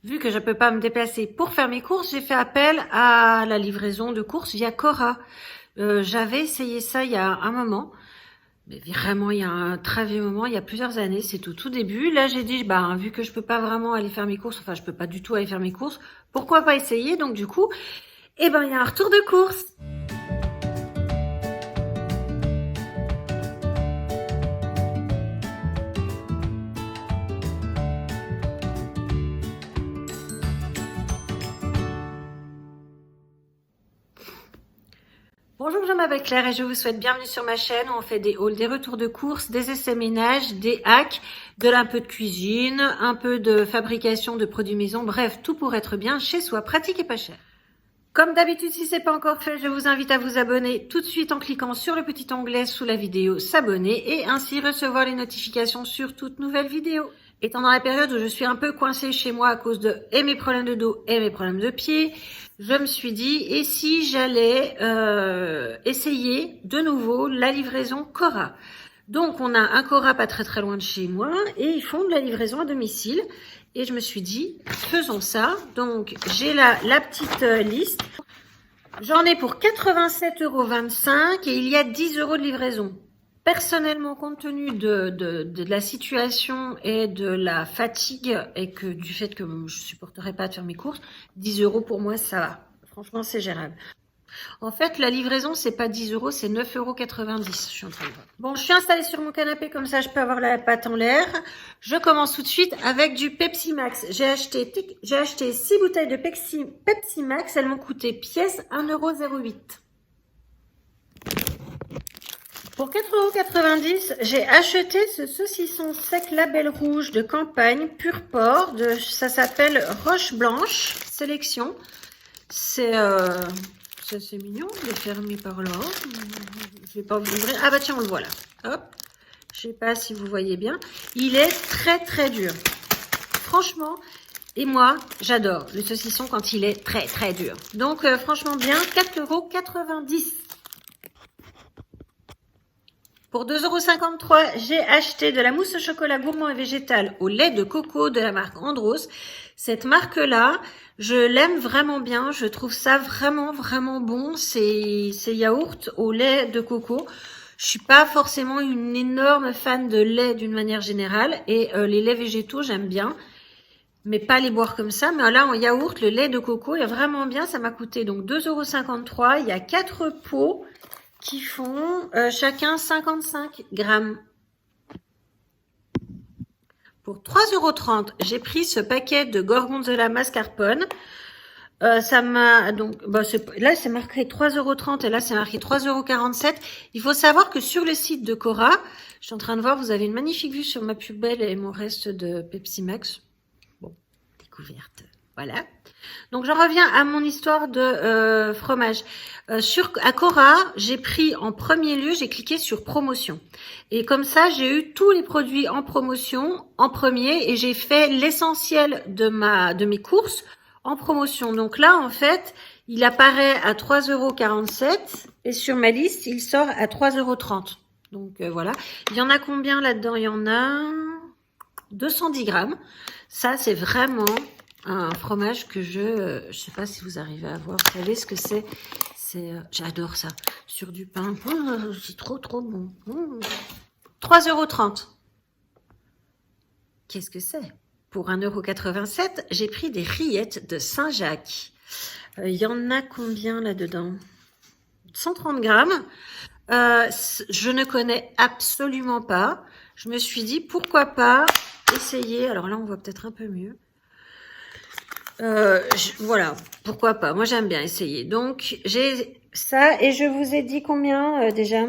vu que je ne peux pas me déplacer pour faire mes courses, j'ai fait appel à la livraison de courses via Cora. J'avais essayé ça il y a un moment, mais vraiment il y a un très vieux moment, il y a plusieurs années, c'est au tout début. Là j'ai dit, bah, vu que je peux pas vraiment aller faire mes courses, enfin je peux pas du tout aller faire mes courses, pourquoi pas essayer? Donc du coup, eh ben il y a un retour de course. Bonjour, je m'appelle Claire et je vous souhaite bienvenue sur ma chaîne où on fait des hauls, des retours de courses, des essais ménages, des hacks, un peu de cuisine, un peu de fabrication de produits maison, bref, tout pour être bien chez soi, pratique et pas cher. Comme d'habitude, si ce n'est pas encore fait, je vous invite à vous abonner tout de suite en cliquant sur le petit onglet sous la vidéo s'abonner et ainsi recevoir les notifications sur toute nouvelle vidéo. Étant dans la période où je suis un peu coincée chez moi à cause de mes problèmes de dos et mes problèmes de pied, je me suis dit, et si j'allais essayer de nouveau la livraison Cora. Donc on a un Cora pas très loin de chez moi et ils font de la livraison à domicile. Et je me suis dit, faisons ça. Donc j'ai la petite liste. J'en ai pour 87,25 € et il y a 10 € de livraison. Personnellement, compte tenu de la situation et de la fatigue et que du fait que je supporterais pas de faire mes courses, 10 € pour moi, ça va. Franchement, c'est gérable. En fait, la livraison, c'est pas 10 €, c'est 9,90 €. Je suis en train de voir. Bon, je suis installée sur mon canapé, comme ça, je peux avoir la patte en l'air. Je commence tout de suite avec du Pepsi Max. J'ai acheté 6 bouteilles de Pepsi Max. Elles m'ont coûté pièce 1,08 €. Pour 4,90 €, j'ai acheté ce saucisson sec label rouge de campagne pur porc. Ça s'appelle Roche Blanche Sélection. C'est mignon, il est fermé par là. Je vais pas vous ouvrir. Ah bah tiens, on le voit là. Hop. Je sais pas si vous voyez bien. Il est très dur. Franchement, et moi, j'adore le saucisson quand il est très dur. Donc franchement bien, 4,90 €. Pour 2,53 €, j'ai acheté de la mousse au chocolat gourmand et végétal au lait de coco de la marque Andros. Cette marque-là, je l'aime vraiment bien. Je trouve ça vraiment bon. C'est yaourt au lait de coco. Je suis pas forcément une énorme fan de lait d'une manière générale. Et les laits végétaux, j'aime bien. Mais pas les boire comme ça. Mais là, en yaourt, le lait de coco est vraiment bien. Ça m'a coûté donc 2,53 €. Il y a 4 pots qui font chacun 55 grammes. Pour 3,30 €, j'ai pris ce paquet de gorgonzola mascarpone. Ça m'a donc là c'est marqué 3,30 € et là c'est marqué 3,47 €. Il faut savoir que sur le site de Cora, je suis en train de voir, vous avez une magnifique vue sur ma poubelle et mon reste de Pepsi Max. Bon, découverte. Voilà. Donc j'en reviens à mon histoire de fromage. À Cora, j'ai pris en premier lieu, j'ai cliqué sur promotion. Et comme ça, j'ai eu tous les produits en promotion en premier et j'ai fait l'essentiel de mes courses en promotion. Donc là, en fait, il apparaît à 3,47 € et sur ma liste, il sort à 3,30 €. Donc voilà. Il y en a combien là-dedans? Il y en a 210 grammes. Ça, c'est vraiment un fromage que je sais pas si vous arrivez à voir. Vous savez ce que c'est? J'adore ça. Sur du pain. Oh, c'est trop bon. 3,30 €. Qu'est-ce que c'est? Pour 1,87 €, j'ai pris des rillettes de Saint-Jacques. Il y en a combien là-dedans? 130 grammes. Je ne connais absolument pas. Je me suis dit, pourquoi pas essayer. Alors là, on voit peut-être un peu mieux. Voilà, pourquoi pas. Moi, j'aime bien essayer. Donc, j'ai ça. Et je vous ai dit combien déjà?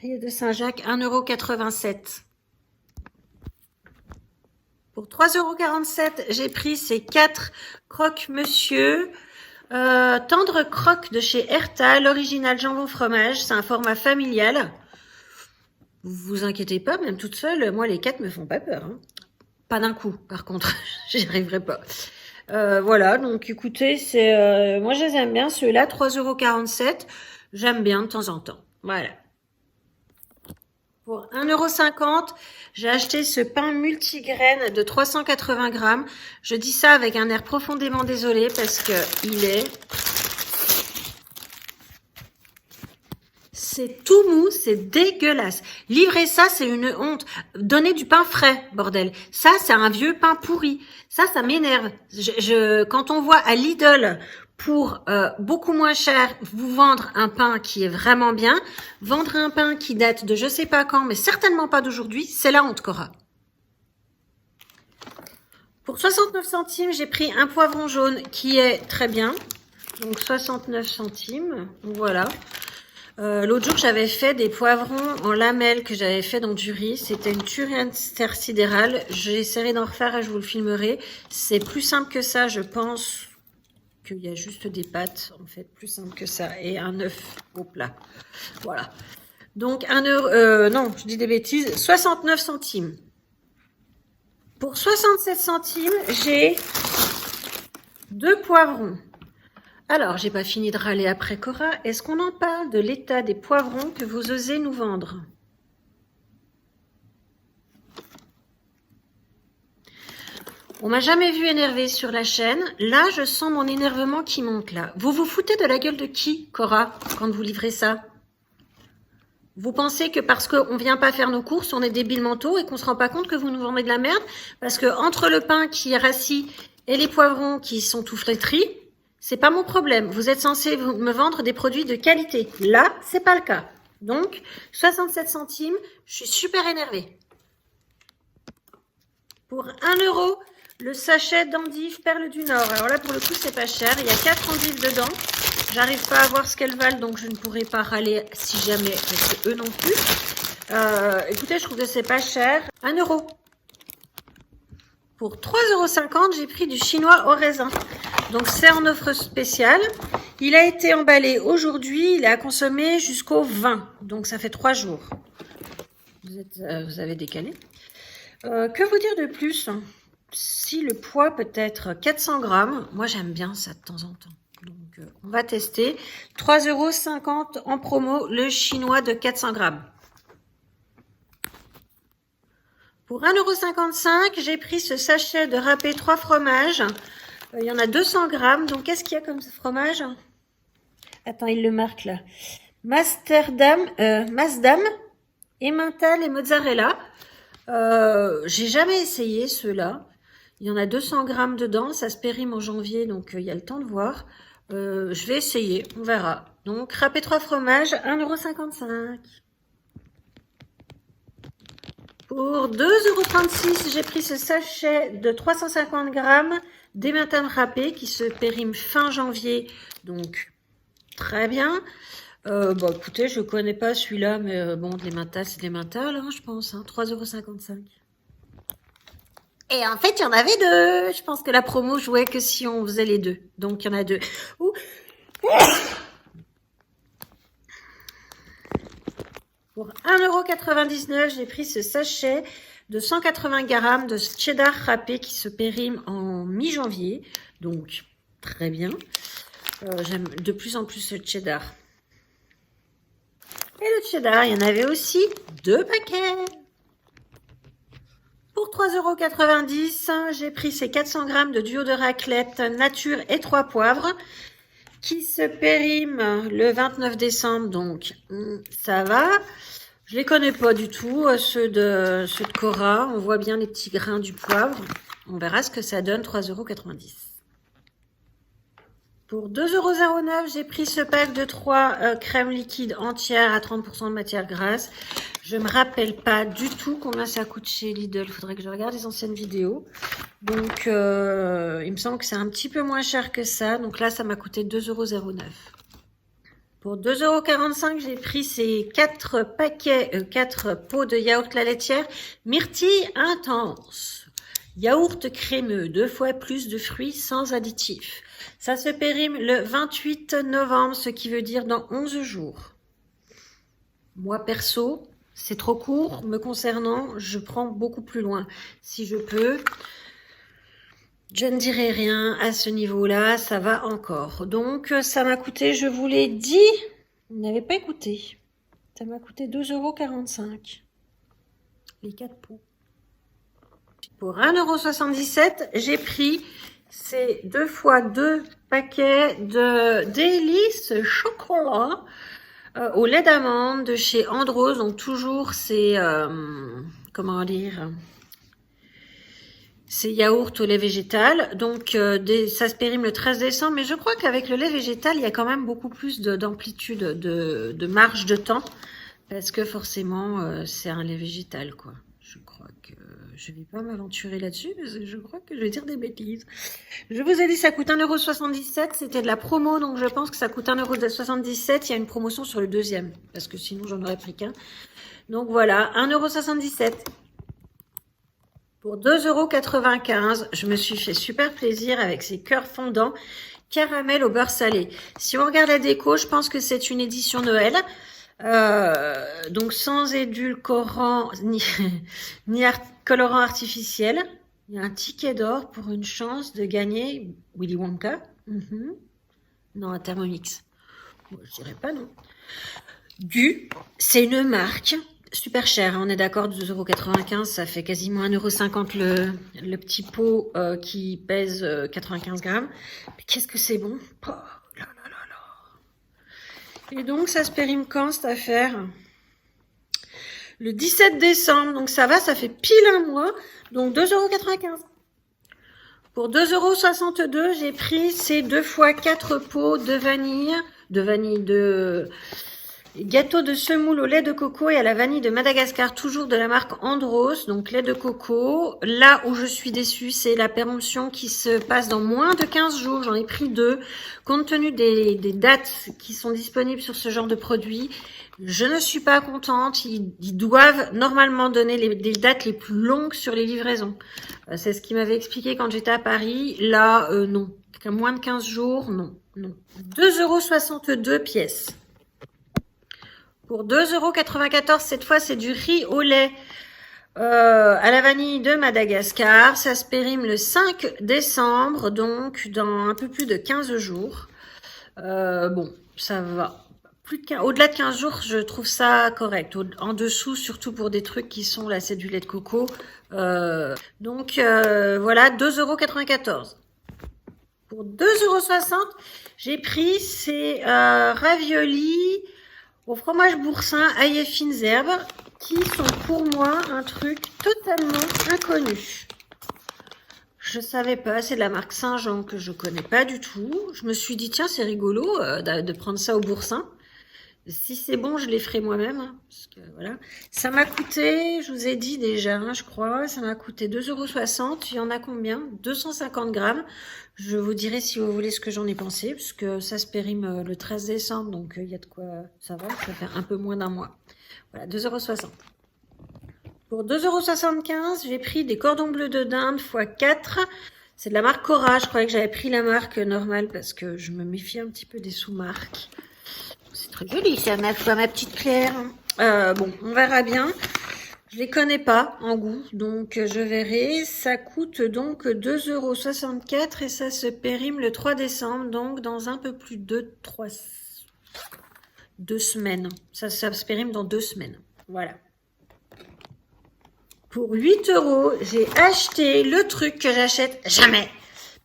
Rillettes de Saint-Jacques, 1,87 €. Pour 3,47 €, j'ai pris ces 4 croque-monsieur. Tendre croque de chez Erta, l'original jambon fromage. C'est un format familial. Vous inquiétez pas, même toute seule, moi, les 4 me font pas peur. Hein. Pas d'un coup, par contre. J'y arriverai pas. Voilà, donc écoutez, moi je les aime bien, ceux-là, 3,47 €, j'aime bien de temps en temps. Voilà. Pour 1,50 €, j'ai acheté ce pain multigraines de 380 grammes. Je dis ça avec un air profondément désolé parce que c'est tout mou, c'est dégueulasse. Livrer ça, c'est une honte. Donnez du pain frais, bordel. Ça, c'est un vieux pain pourri. Ça m'énerve. Quand on voit à Lidl pour beaucoup moins cher vous vendre un pain qui est vraiment bien, vendre un pain qui date de je sais pas quand, mais certainement pas d'aujourd'hui, c'est la honte, Cora. Pour 69 centimes, j'ai pris un poivron jaune qui est très bien. Donc 69 centimes, voilà. L'autre jour, j'avais fait des poivrons en lamelles que j'avais fait dans du riz. C'était une tuerie intersidérale. J'essaierai d'en refaire et je vous le filmerai. C'est plus simple que ça, je pense qu'il y a juste des pâtes, en fait, plus simple que ça. Et un œuf au plat. Voilà. Donc, 1 €, non, je dis des bêtises, 69 centimes. Pour 67 centimes, j'ai 2 poivrons. Alors, j'ai pas fini de râler après Cora. Est-ce qu'on en parle de l'état des poivrons que vous osez nous vendre? On m'a jamais vu énervée sur la chaîne. Là, je sens mon énervement qui monte là. Vous vous foutez de la gueule de qui, Cora, quand vous livrez ça? Vous pensez que parce qu'on vient pas faire nos courses, on est débiles mentaux et qu'on se rend pas compte que vous nous vendez de la merde? Parce que entre le pain qui est rassis et les poivrons qui sont tout flétris, c'est pas mon problème. Vous êtes censé me vendre des produits de qualité. Là, c'est pas le cas. Donc, 67 centimes, je suis super énervée. Pour 1 €, le sachet d'endives Perle du Nord. Alors là, pour le coup, c'est pas cher. Il y a 4 endives dedans. J'arrive pas à voir ce qu'elles valent, donc je ne pourrai pas râler si jamais, parce que eux non plus. Écoutez, je trouve que c'est pas cher. 1 €. Pour 3,50 €, j'ai pris du chinois au raisin. Donc c'est en offre spéciale. Il a été emballé aujourd'hui, il est à consommer jusqu'au 20. Donc ça fait 3 jours. Vous avez décalé. Que vous dire de plus? Si le poids peut être 400 grammes, moi j'aime bien ça de temps en temps. Donc on va tester. 3,50 € en promo, le chinois de 400 grammes. Pour 1,55 €, j'ai pris ce sachet de râpé 3 fromages. Il y en a 200 grammes. Donc, qu'est-ce qu'il y a comme fromage? Attends, il le marque là. Masdam, Emmental et mozzarella. J'ai jamais essayé ceux-là. Il y en a 200 grammes dedans. Ça se périme en janvier, donc il y a le temps de voir. Je vais essayer, on verra. Donc, râpé 3 fromages, 1,55 €. Pour 2,36 €, j'ai pris ce sachet de 350 grammes d'emmental râpé qui se périme fin janvier, donc très bien. Bon, écoutez, je connais pas celui-là, mais bon, de l'emmental, c'est de l'emmental, hein, je pense, hein, 3,55 €. Et en fait, il y en avait deux. Je pense que la promo jouait que si on faisait les deux. Donc, il y en a deux. Ouh. Pour 1,99 €, j'ai pris ce sachet de 180 grammes de cheddar râpé qui se périme en mi-janvier. Donc, très bien. J'aime de plus en plus ce cheddar. Et le cheddar, il y en avait aussi 2 paquets. Pour 3,90 €, j'ai pris ces 400 grammes de duo de raclette nature et 3 poivres qui se périment le 29 décembre, donc ça va. Je les connais pas du tout, ceux de Cora. On voit bien les petits grains du poivre. On verra ce que ça donne, 3,90 €. Pour 2,09 €, j'ai pris ce pack de 3 crèmes liquides entières à 30% de matière grasse. Je me rappelle pas du tout combien ça coûte chez Lidl. Il faudrait que je regarde les anciennes vidéos. Donc, il me semble que c'est un petit peu moins cher que ça. Donc là, ça m'a coûté 2,09 €. Pour 2,45 €, j'ai pris ces 4 paquets, 4 pots de yaourt la laitière Myrtille Intense. Yaourt crémeux, 2 fois plus de fruits sans additifs. Ça se périme le 28 novembre, ce qui veut dire dans 11 jours. Moi, perso, c'est trop court. Me concernant, je prends beaucoup plus loin. Si je peux, je ne dirai rien à ce niveau-là, ça va encore. Donc, ça m'a coûté, je vous l'ai dit, vous n'avez pas écouté. Ça m'a coûté 2,45 €. les 4 pots. Pour 1,77 €, j'ai pris ces 2 fois 2 paquets de délices chocolat au lait d'amande de chez Andros. Donc toujours ces, comment dire, ces yaourts au lait végétal. Donc ça se périme le 13 décembre, mais je crois qu'avec le lait végétal, il y a quand même beaucoup plus d'amplitude, de marge de temps, parce que forcément, c'est un lait végétal, quoi. Je crois que je vais pas m'aventurer là-dessus, parce que je crois que je vais dire des bêtises. Je vous ai dit, ça coûte 1,77 €. C'était de la promo, donc je pense que ça coûte 1,77 €. Il y a une promotion sur le deuxième, parce que sinon, j'en aurais pris qu'un. Donc voilà, 1,77 €. Pour 2,95 €, je me suis fait super plaisir avec ces cœurs fondants caramel au beurre salé. Si on regarde la déco, je pense que c'est une édition Noël. Donc sans édulcorant ni colorant artificiel. Il y a un ticket d'or pour une chance de gagner Willy Wonka. Non, un Thermomix. Bon, je dirais pas non. C'est une marque super chère, on est d'accord, 2,95 €, ça fait quasiment 1,50 € le petit pot qui pèse 95 grammes. Mais qu'est-ce que c'est bon! Oh, là, là, là, là. Et donc, ça se périme quand, cette affaire? Le 17 décembre, donc ça va, ça fait pile un mois, donc 2,95 €. Pour 2,62 €, j'ai pris ces 2 fois 4 pots de vanille, de gâteau de semoule au lait de coco et à la vanille de Madagascar, toujours de la marque Andros, donc lait de coco. Là où je suis déçue, c'est la péremption qui se passe dans moins de 15 jours. J'en ai pris 2. Compte tenu des dates qui sont disponibles sur ce genre de produit, je ne suis pas contente. Ils doivent normalement donner les dates les plus longues sur les livraisons. C'est ce qu'ils m'avaient expliqué quand j'étais à Paris. Là, non. À moins de 15 jours, non. 2,62 € pièce. Pour 2,94 €, cette fois, c'est du riz au lait à la vanille de Madagascar. Ça se périme le 5 décembre, donc dans un peu plus de 15 jours. Bon, ça va. Au-delà de 15 jours, je trouve ça correct. En dessous, surtout pour des trucs qui sont, là, c'est du lait de coco. Donc, voilà, 2,94 €. Pour 2,60 €, j'ai pris ces raviolis au fromage boursin, ail et fines herbes, qui sont pour moi un truc totalement inconnu. Je savais pas, c'est de la marque Saint-Jean que je connais pas du tout. Je me suis dit, tiens, c'est rigolo de prendre ça au boursin. Si c'est bon, je les ferai moi-même. Hein, parce que, voilà. Ça m'a coûté, je vous ai dit déjà, hein, je crois, ça m'a coûté 2,60 €. Il y en a combien? 250 grammes. Je vous dirai si vous voulez ce que j'en ai pensé, parce que ça se périme le 13 décembre, donc il y a de quoi, ça va faire un peu moins d'un mois. Voilà, 2,60 €. Pour 2,75 €, j'ai pris des cordons bleus de dinde x4. C'est de la marque Cora. Je croyais que j'avais pris la marque normale parce que je me méfie un petit peu des sous-marques. C'est très joli, ça, ma petite Claire. Bon, on verra bien. Je les connais pas en goût, donc je verrai. Ça coûte donc 2,64 € et ça se périme le 3 décembre, donc dans un peu plus de 2 semaines. Ça se périme dans 2 semaines. Voilà. Pour 8 €, j'ai acheté le truc que j'achète jamais.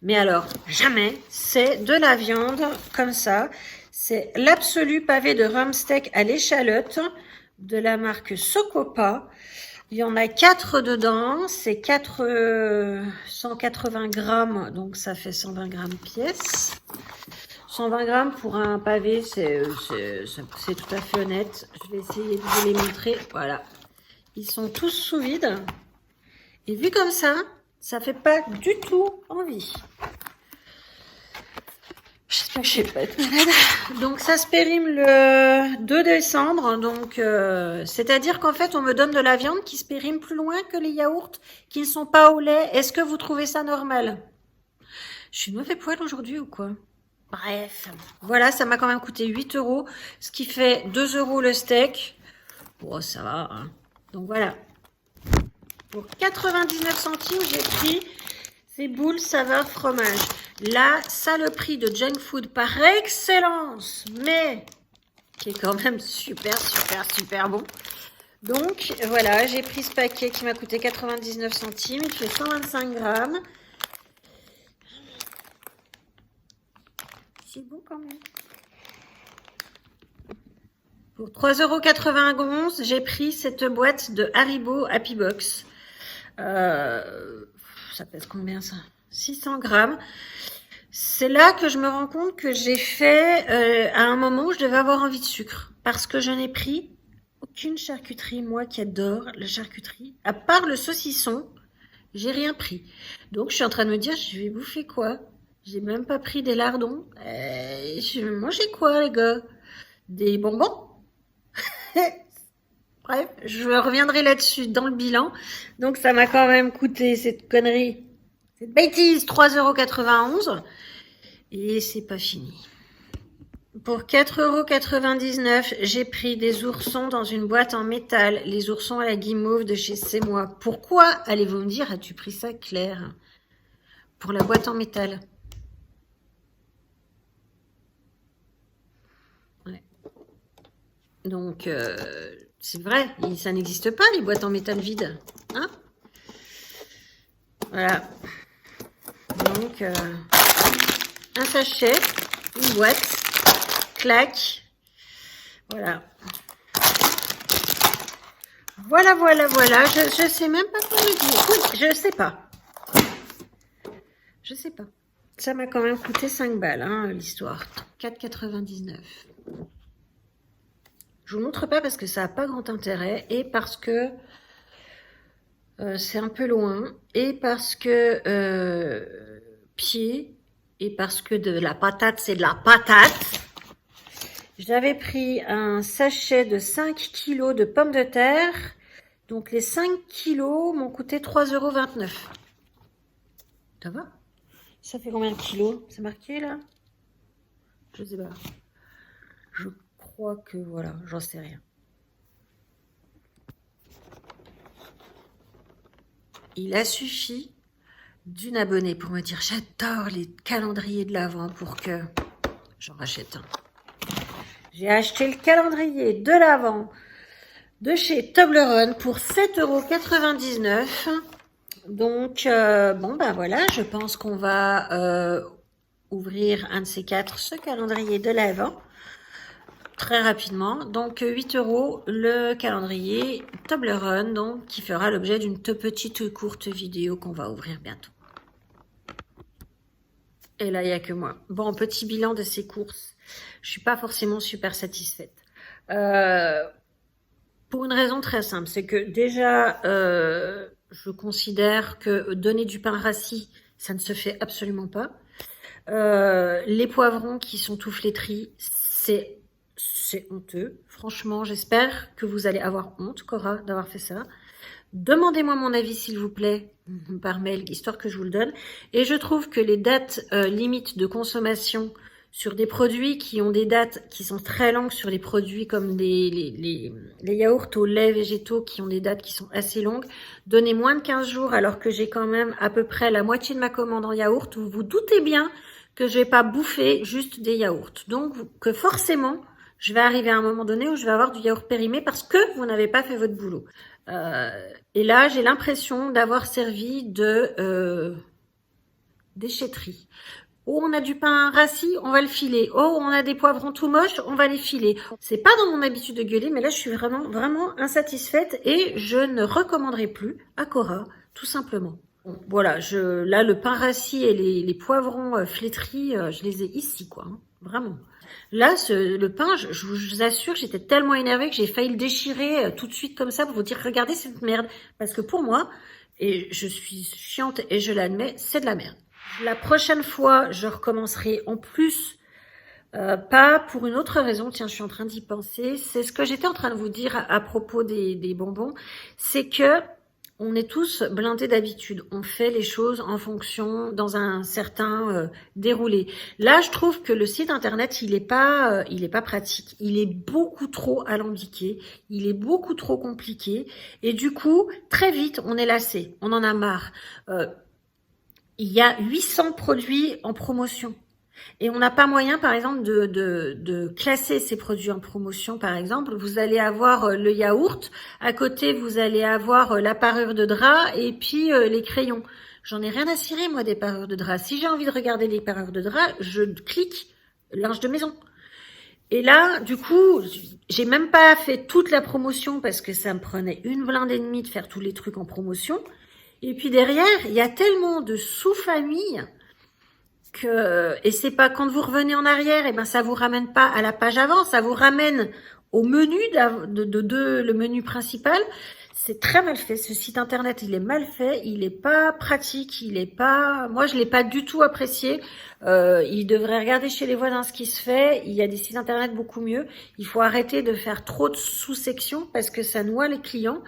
Mais alors, jamais, c'est de la viande comme ça. C'est l'absolu pavé de rhum steak à l'échalote de la marque Socopa. Il y en a 4 dedans. C'est 180 grammes, donc ça fait 120 grammes pièce. 120 grammes pour un pavé, c'est tout à fait honnête. Je vais essayer de vous les montrer. Voilà. Ils sont tous sous vide. Et vu comme ça fait pas du tout envie. J'espère que je ne vais pas être malade. Donc ça se périme le 2 décembre. Donc c'est-à-dire qu'en fait on me donne de la viande qui se périme plus loin que les yaourts qui ne sont pas au lait. Est-ce que vous trouvez ça normal? Je suis de mauvais poil aujourd'hui ou quoi? Bref. Voilà, ça m'a quand même coûté 8 €. Ce qui fait 2 € le steak. Bon, ça va. Hein. Donc voilà. Pour 99 centimes, j'ai pris ces boules saveur fromage. La saloperie de junk food par excellence, mais qui est quand même super bon. Donc voilà, j'ai pris ce paquet qui m'a coûté 99 centimes. Il fait 125 grammes. C'est bon quand même. Pour 3,91 €, j'ai pris cette boîte de Haribo Happy Box. Ça pèse combien ça? 600 grammes. C'est là que je me rends compte que j'ai fait à un moment où je devais avoir envie de sucre. Parce que je n'ai pris aucune charcuterie, moi qui adore la charcuterie. À part le saucisson, j'ai rien pris. Donc je suis en train de me dire, je vais bouffer quoi? J'ai même pas pris des lardons. Je vais manger quoi, les gars? Des bonbons? Bref, je reviendrai là-dessus dans le bilan. Donc ça m'a quand même coûté cette connerie, cette bêtise, 3,91 €. Et c'est pas fini. Pour 4,99 €, j'ai pris des oursons dans une boîte en métal. Les oursons à la guimauve de chez C'est Moi. Pourquoi, allez-vous me dire, as-tu pris ça, Claire? Pour la boîte en métal. Ouais. Donc, c'est vrai, ça n'existe pas, les boîtes en métal vides. Hein? Voilà. Donc, un sachet, une boîte, clac. Voilà. Voilà. Je sais même pas quoi le dire. Oui, je sais pas. Je sais pas. Ça m'a quand même coûté 5 balles, hein, l'histoire. 4,99 €. Je vous montre pas parce que ça n'a pas grand intérêt et parce que c'est un peu loin et parce que pied et parce que de la patate, c'est de la patate. J'avais pris un sachet de 5 kilos de pommes de terre. Donc les 5 kilos m'ont coûté 3,29 €. Ça va? Ça fait combien de kilos? C'est marqué là? Je sais pas. Je crois que voilà, j'en sais rien. Il a suffi d'une abonnée pour me dire j'adore les calendriers de l'Avent pour que j'en rachète un. J'ai acheté le calendrier de l'Avent de chez Toblerone pour 7,99 €. Donc, bon, ben voilà, je pense qu'on va ouvrir un de ces quatre, ce calendrier de l'Avent, très rapidement. Donc, 8 € le calendrier Toblerone, donc, qui fera l'objet d'une petite courte vidéo qu'on va ouvrir bientôt. Et là, il n'y a que moi. Bon, petit bilan de ces courses. Je suis pas forcément super satisfaite. Pour une raison très simple, c'est que déjà, je considère que donner du pain rassis, ça ne se fait absolument pas. Les poivrons qui sont tout flétris, c'est honteux. Franchement, j'espère que vous allez avoir honte, Cora, d'avoir fait ça. Demandez-moi mon avis, s'il vous plaît, par mail, histoire que je vous le donne. Et je trouve que les dates limites de consommation sur des produits qui ont des dates qui sont très longues, sur les produits comme les yaourts au lait végétaux qui ont des dates qui sont assez longues, donnez moins de 15 jours alors que j'ai quand même à peu près la moitié de ma commande en yaourt. Vous vous doutez bien que je vais pas bouffer juste des yaourts. Donc, que forcément, je vais arriver à un moment donné où je vais avoir du yaourt périmé parce que vous n'avez pas fait votre boulot. Et là, j'ai l'impression d'avoir servi de déchetterie. Oh, on a du pain rassis, on va le filer. Oh, on a des poivrons tout moches, on va les filer. C'est pas dans mon habitude de gueuler, mais là, je suis vraiment insatisfaite et je ne recommanderai plus à Cora, tout simplement. Bon, voilà, là, le pain rassis et les poivrons flétris, je les ai ici, quoi. Hein, vraiment. Là, le pain, je vous assure, j'étais tellement énervée que j'ai failli le déchirer tout de suite comme ça pour vous dire, regardez cette merde. Parce que pour moi, et je suis chiante et je l'admets, c'est de la merde. La prochaine fois, je recommencerai en plus, pas pour une autre raison, tiens, je suis en train d'y penser, c'est ce que j'étais en train de vous dire à propos des bonbons, c'est que on est tous blindés d'habitude, on fait les choses en fonction, dans un certain déroulé. Là, je trouve que le site internet, il est pas pratique, il est beaucoup trop alambiqué, il est beaucoup trop compliqué, et du coup, très vite, on est lassé, on en a marre. Il y a 800 produits en promotion. Et on n'a pas moyen, par exemple, de classer ces produits en promotion, par exemple. Vous allez avoir le yaourt, à côté, vous allez avoir la parure de drap et puis les crayons. J'en ai rien à cirer, moi, des parures de drap. Si j'ai envie de regarder les parures de drap, je clique linge de maison. Et là, du coup, j'ai même pas fait toute la promotion parce que ça me prenait une blinde et demie de faire tous les trucs en promotion. Et puis derrière, il y a tellement de sous-familles et c'est pas quand vous revenez en arrière, et ben ça vous ramène pas à la page avant, ça vous ramène au menu le menu principal. C'est très mal fait. Ce site internet, il est mal fait, il est pas pratique, moi je l'ai pas du tout apprécié. Il devrait regarder chez les voisins ce qui se fait. Il y a des sites internet beaucoup mieux. Il faut arrêter de faire trop de sous-sections parce que ça noie les clients,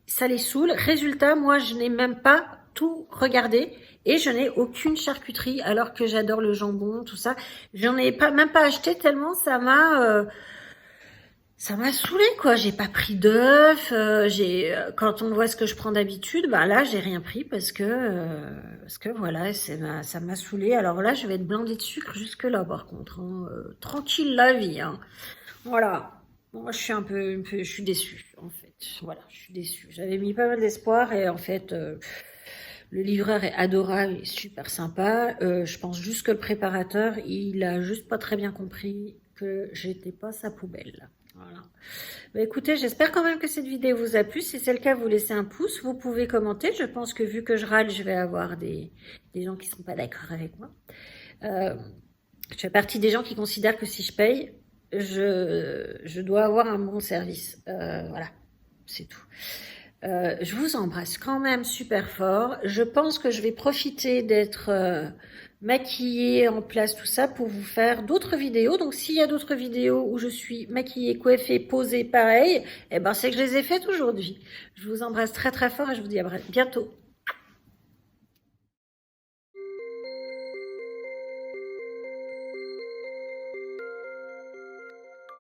ça les saoule. Résultat, moi je n'ai même pas tout regardé et je n'ai aucune charcuterie alors que j'adore le jambon, tout ça. J'en ai même pas acheté tellement ça m'a saoulé quoi. J'ai pas pris d'œufs. Quand on voit ce que je prends d'habitude, bah là j'ai rien pris parce que voilà, ça m'a saoulé. Alors là je vais être blindée de sucre jusque là par contre. Hein. Tranquille la vie. Hein. Voilà. Moi je suis je suis déçue en fait. Voilà, je suis déçue. J'avais mis pas mal d'espoir et en fait. Le livreur est adorable, il est super sympa. Je pense juste que le préparateur, il a juste pas très bien compris que j'étais pas sa poubelle. Voilà. Bah écoutez, j'espère quand même que cette vidéo vous a plu. Si c'est le cas, vous laissez un pouce, vous pouvez commenter. Je pense que vu que je râle, je vais avoir des gens qui sont pas d'accord avec moi. Je fais partie des gens qui considèrent que si je paye, je dois avoir un bon service. Voilà, c'est tout. Je vous embrasse quand même super fort. Je pense que je vais profiter d'être maquillée en place, tout ça, pour vous faire d'autres vidéos. Donc, s'il y a d'autres vidéos où je suis maquillée, coiffée, posée, pareil, eh ben, c'est que je les ai faites aujourd'hui. Je vous embrasse très très fort et je vous dis à bientôt.